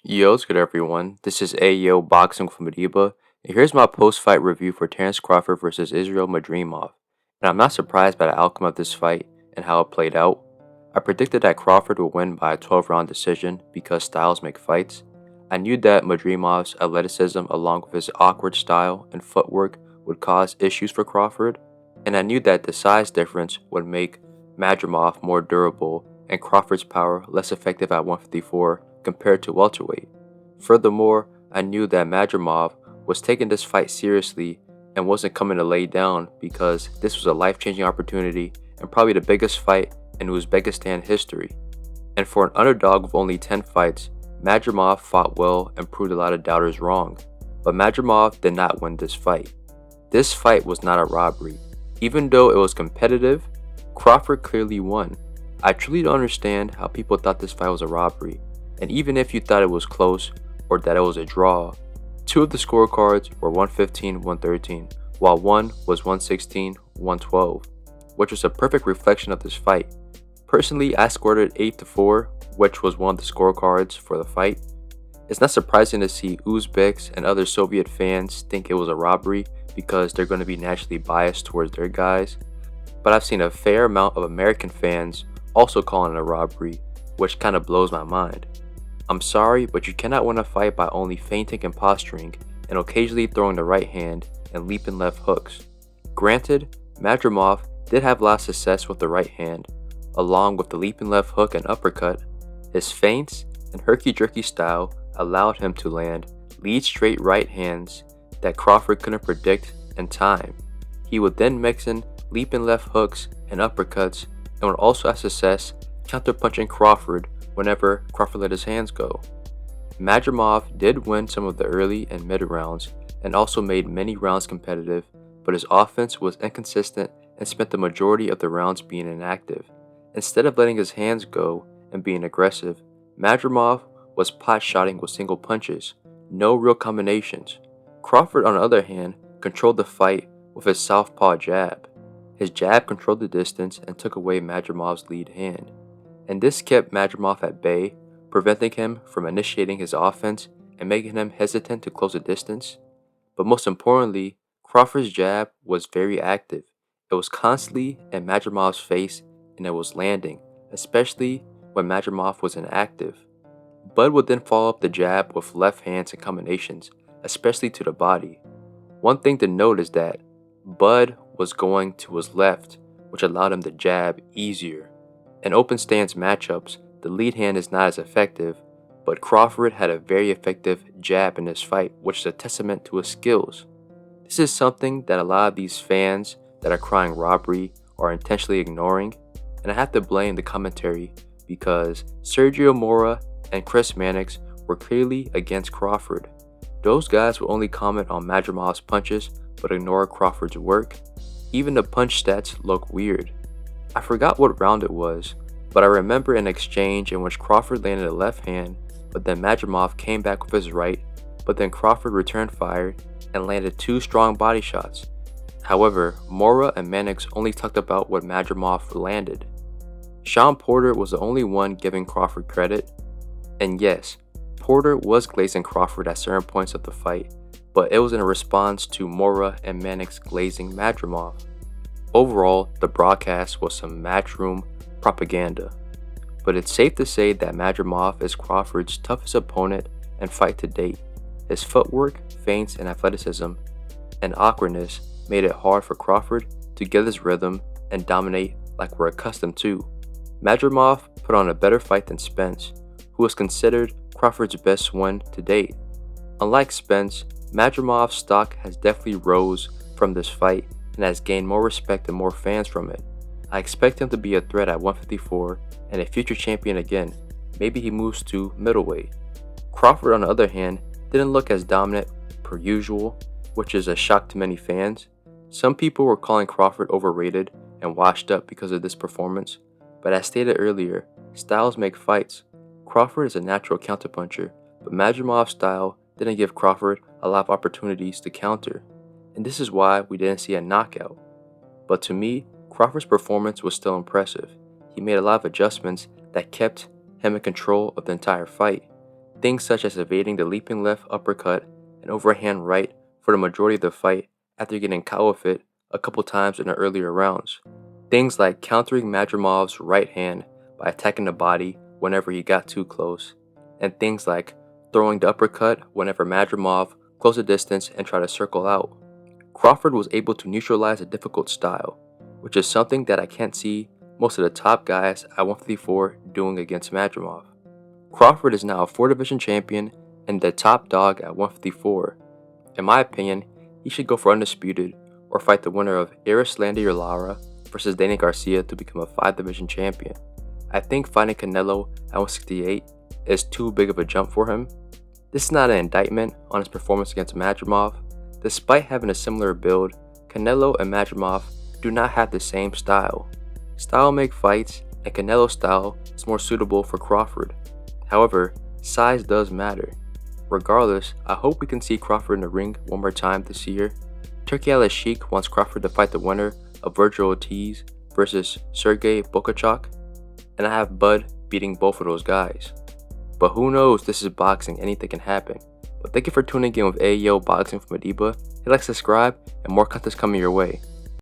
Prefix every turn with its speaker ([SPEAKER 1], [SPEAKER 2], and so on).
[SPEAKER 1] Yo, what's good everyone? This is Ayo Boxing from Madiba, and here's my post-fight review for Terence Crawford versus Israil Madrimov. And I'm not surprised by the outcome of this fight and how it played out. I predicted that Crawford would win by a 12-round decision because styles make fights. I knew that Madrimov's athleticism along with his awkward style and footwork would cause issues for Crawford, and I knew that the size difference would make Madrimov more durable and Crawford's power less effective at 154 compared to welterweight. Furthermore, I knew that Madrimov was taking this fight seriously and wasn't coming to lay down because this was a life-changing opportunity and probably the biggest fight in Uzbekistan history. And for an underdog with only 10 fights, Madrimov fought well and proved a lot of doubters wrong. But Madrimov did not win this fight. This fight was not a robbery. Even though it was competitive, Crawford clearly won. I truly don't understand how people thought this fight was a robbery. And even if you thought it was close or that it was a draw, two of the scorecards were 115-113, while one was 116-112, which was a perfect reflection of this fight. Personally, I scored it 8-4, which was one of the scorecards for the fight. It's not surprising to see Uzbeks and other Soviet fans think it was a robbery because they're going to be naturally biased towards their guys, but I've seen a fair amount of American fans also calling it a robbery, which kind of blows my mind. I'm sorry, but you cannot win a fight by only feinting and posturing and occasionally throwing the right hand and leaping left hooks. Granted, Madrimov did have a lot of success with the right hand, along with the leaping left hook and uppercut. His feints and herky-jerky style allowed him to land lead straight right hands that Crawford couldn't predict and time. He would then mix in leaping left hooks and uppercuts and would also have success counterpunching Crawford whenever Crawford let his hands go. Madrimov did win some of the early and mid rounds and also made many rounds competitive, but his offense was inconsistent and spent the majority of the rounds being inactive. Instead of letting his hands go and being aggressive, Madrimov was pot-shotting with single punches, no real combinations. Crawford, on the other hand, controlled the fight with his southpaw jab. His jab controlled the distance and took away Madrimov's lead hand, and this kept Madrimov at bay, preventing him from initiating his offense and making him hesitant to close the distance. But most importantly, Crawford's jab was very active. It was constantly in Madrimov's face and it was landing, especially when Madrimov was inactive. Bud would then follow up the jab with left hands and combinations, especially to the body. One thing to note is that Bud was going to his left, which allowed him to jab easier. In open stance matchups, the lead hand is not as effective, but Crawford had a very effective jab in this fight, which is a testament to his skills. This is something that a lot of these fans that are crying robbery are intentionally ignoring, and I have to blame the commentary because Sergio Mora and Chris Mannix were clearly against Crawford. Those guys will only comment on Madrimov's punches but ignore Crawford's work. Even the punch stats look weird. I forgot what round it was, but I remember an exchange in which Crawford landed a left hand, but then Madrimov came back with his right, but then Crawford returned fire and landed two strong body shots. However, Mora and Mannix only talked about what Madrimov landed. Sean Porter was the only one giving Crawford credit, and yes, Porter was glazing Crawford at certain points of the fight, but it was in a response to Mora and Mannix glazing Madrimov. Overall, the broadcast was some matchroom propaganda, but it's safe to say that Madrimov is Crawford's toughest opponent and fight to date. His footwork, feints, and athleticism and awkwardness made it hard for Crawford to get his rhythm and dominate like we're accustomed to. Madrimov put on a better fight than Spence, who was considered Crawford's best win to date. Unlike Spence, Madrimov's stock has definitely rose from this fight and has gained more respect and more fans from it. I expect him to be a threat at 154 and a future champion again. Maybe he moves to middleweight. Crawford, on the other hand, didn't look as dominant per usual, which is a shock to many fans. Some people were calling Crawford overrated and washed up because of this performance, but as stated earlier, styles make fights. Crawford is a natural counterpuncher, but Madrimov's style didn't give Crawford a lot of opportunities to counter, and this is why we didn't see a knockout. But to me, Crawford's performance was still impressive. He made a lot of adjustments that kept him in control of the entire fight. Things such as evading the leaping left uppercut and overhand right for the majority of the fight after getting KO fit a couple times in the earlier rounds. Things like countering Madrimov's right hand by attacking the body whenever he got too close, and things like throwing the uppercut whenever Madrimov closed the distance and tried to circle out. Crawford was able to neutralize a difficult style, which is something that I can't see most of the top guys at 154 doing against Madrimov. Crawford is now a 4-division champion and the top dog at 154. In my opinion, he should go for undisputed or fight the winner of Israil Lara versus Danny Garcia to become a 5-division champion. I think fighting Canelo at 168 is too big of a jump for him. This is not an indictment on his performance against Madrimov. Despite having a similar build, Canelo and Madrimov do not have the same style. Style make fights, and Canelo's style is more suitable for Crawford. However, size does matter. Regardless, I hope we can see Crawford in the ring one more time this year. Turkey Al-Sheikh wants Crawford to fight the winner of Virgil Ortiz versus Sergey Bokachuk, and I have Bud beating both of those guys. But who knows, this is boxing, anything can happen. But thank you for tuning in with Ayo Boxing from Adiba. Hit like, subscribe, and more content's coming your way.